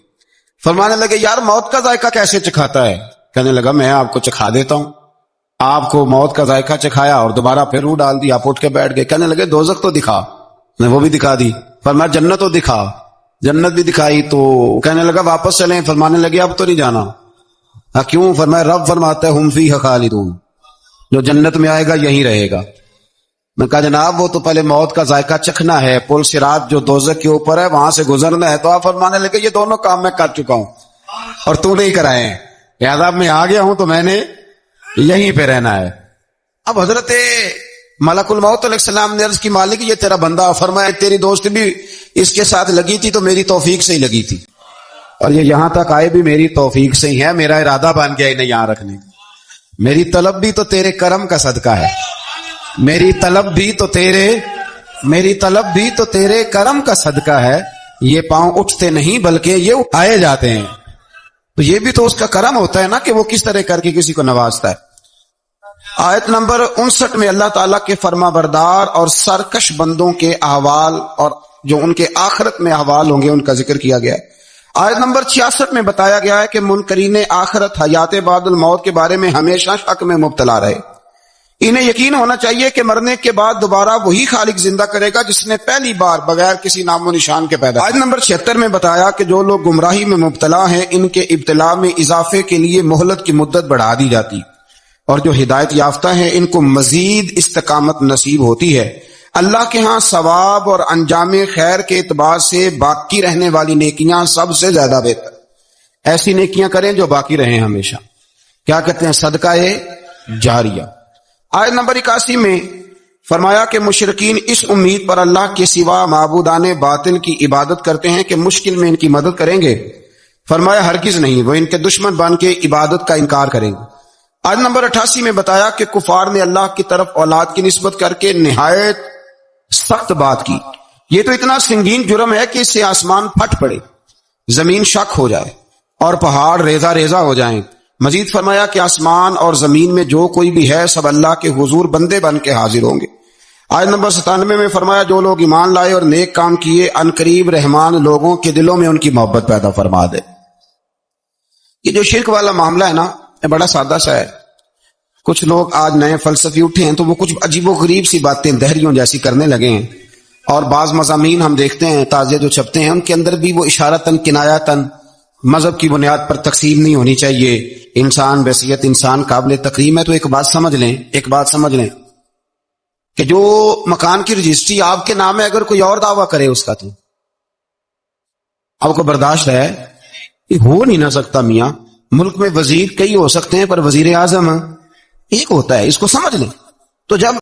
فرمانے لگے یار موت کا ذائقہ کیسے چکھاتا ہے؟ کہنے لگا میں آپ کو چکھا دیتا ہوں۔ آپ کو موت کا ذائقہ چکھایا اور دوبارہ پھر روح ڈال دی، آپ اٹھ کے بیٹھ گئے۔ کہنے لگے دوزخ تو دکھا، نے وہ بھی دکھا دی۔ فرمایا جنت تو دکھا، جنت بھی دکھائی۔ تو کہنے لگا واپس چلیں، فرمانے لگے اب تو نہیں جانا۔ کیوں؟ فرمایا رب فرماتا ہے ہم فیہا خالدون، جو جنت میں آئے گا یہیں رہے گا۔ میں کہا جناب وہ تو پہلے موت کا ذائقہ چکھنا ہے، پل صراط جو دوزخ کے اوپر ہے وہاں سے گزرنا ہے۔ تو آپ فرمانے لگے یہ دونوں کام میں کر چکا ہوں اور تو نہیں کرائے ہیں، لہذا میں آ گیا ہوں تو میں نے یہیں پہ رہنا ہے۔ اب حضرت ملک الموت علیہ السلام نے عرض کی مالک یہ تیرا بندہ، فرمایا تیری دوست بھی اس کے ساتھ لگی تھی تو میری توفیق سے ہی لگی تھی، اور یہ یہاں تک آئے بھی میری توفیق سے ہی ہے، میرا ارادہ بن گیا انہیں یہاں رکھنے کا۔ میری طلب بھی تو تیرے کرم کا صدقہ ہے، میری طلب بھی تو تیرے کرم کا صدقہ ہے۔ یہ پاؤں اٹھتے نہیں بلکہ یہ آئے جاتے ہیں، تو یہ بھی تو اس کا کرم ہوتا ہے نا کہ وہ کس طرح کر کے کسی کو نوازتا ہے۔ آیت نمبر 59 میں اللہ تعالیٰ کے فرما بردار اور سرکش بندوں کے احوال اور جو ان کے آخرت میں احوال ہوں گے ان کا ذکر کیا گیا ہے۔ آیت نمبر 66 میں بتایا گیا ہے کہ منکرین آخرت حیات بعد الموت کے بارے میں ہمیشہ شک میں مبتلا رہے۔ انہیں یقین ہونا چاہیے کہ مرنے کے بعد دوبارہ وہی خالق زندہ کرے گا جس نے پہلی بار بغیر کسی نام و نشان کے پیدا۔ آیت نمبر 76 میں بتایا کہ جو لوگ گمراہی میں مبتلا ہیں ان کے ابتلا میں اضافے کے لیے مہلت کی مدت بڑھا دی جاتی، اور جو ہدایت یافتہ ہیں ان کو مزید استقامت نصیب ہوتی ہے۔ اللہ کے ہاں ثواب اور انجام خیر کے اعتبار سے باقی رہنے والی نیکیاں سب سے زیادہ بہتر، ایسی نیکیاں کریں جو باقی رہیں ہمیشہ۔ کیا کہتے ہیں؟ صدقہ جاریہ۔ آیت نمبر 81 میں فرمایا کہ مشرکین اس امید پر اللہ کے سوا معبودان باطل کی عبادت کرتے ہیں کہ مشکل میں ان کی مدد کریں گے۔ فرمایا ہرگز نہیں، وہ ان کے دشمن بن کے عبادت کا انکار کریں گے۔ آیت نمبر 88 میں بتایا کہ کفار نے اللہ کی طرف اولاد کی نسبت کر کے نہایت سخت بات کی۔ یہ تو اتنا سنگین جرم ہے کہ اس سے آسمان پھٹ پڑے، زمین شک ہو جائے اور پہاڑ ریزہ ریزہ ہو جائیں۔ مزید فرمایا کہ آسمان اور زمین میں جو کوئی بھی ہے سب اللہ کے حضور بندے بن کے حاضر ہوں گے۔ آیت نمبر 97 میں فرمایا جو لوگ ایمان لائے اور نیک کام کیے عنقریب رحمان لوگوں کے دلوں میں ان کی محبت پیدا فرما دے۔ یہ جو شرک والا معاملہ ہے نا، یہ بڑا سادہ سا ہے۔ کچھ لوگ آج نئے فلسفی اٹھے ہیں تو وہ کچھ عجیب و غریب سی باتیں دہریوں جیسی کرنے لگے ہیں، اور بعض مضامین ہم دیکھتے ہیں تازے جو چھپتے ہیں ان کے اندر بھی وہ اشارتاً کنایاتاً مذہب کی بنیاد پر تقسیم نہیں ہونی چاہیے، انسان بحیثیت انسان قابل تکریم ہے۔ تو ایک بات سمجھ لیں کہ جو مکان کی رجسٹری آپ کے نام ہے اگر کوئی اور دعویٰ کرے اس کا تو آپ کو برداشت ہے؟ یہ ہو نہیں نہ سکتا میاں۔ ملک میں وزیر کئی ہو سکتے ہیں پر وزیر اعظم ایک ہوتا ہے، اس کو سمجھ لیں۔ تو جب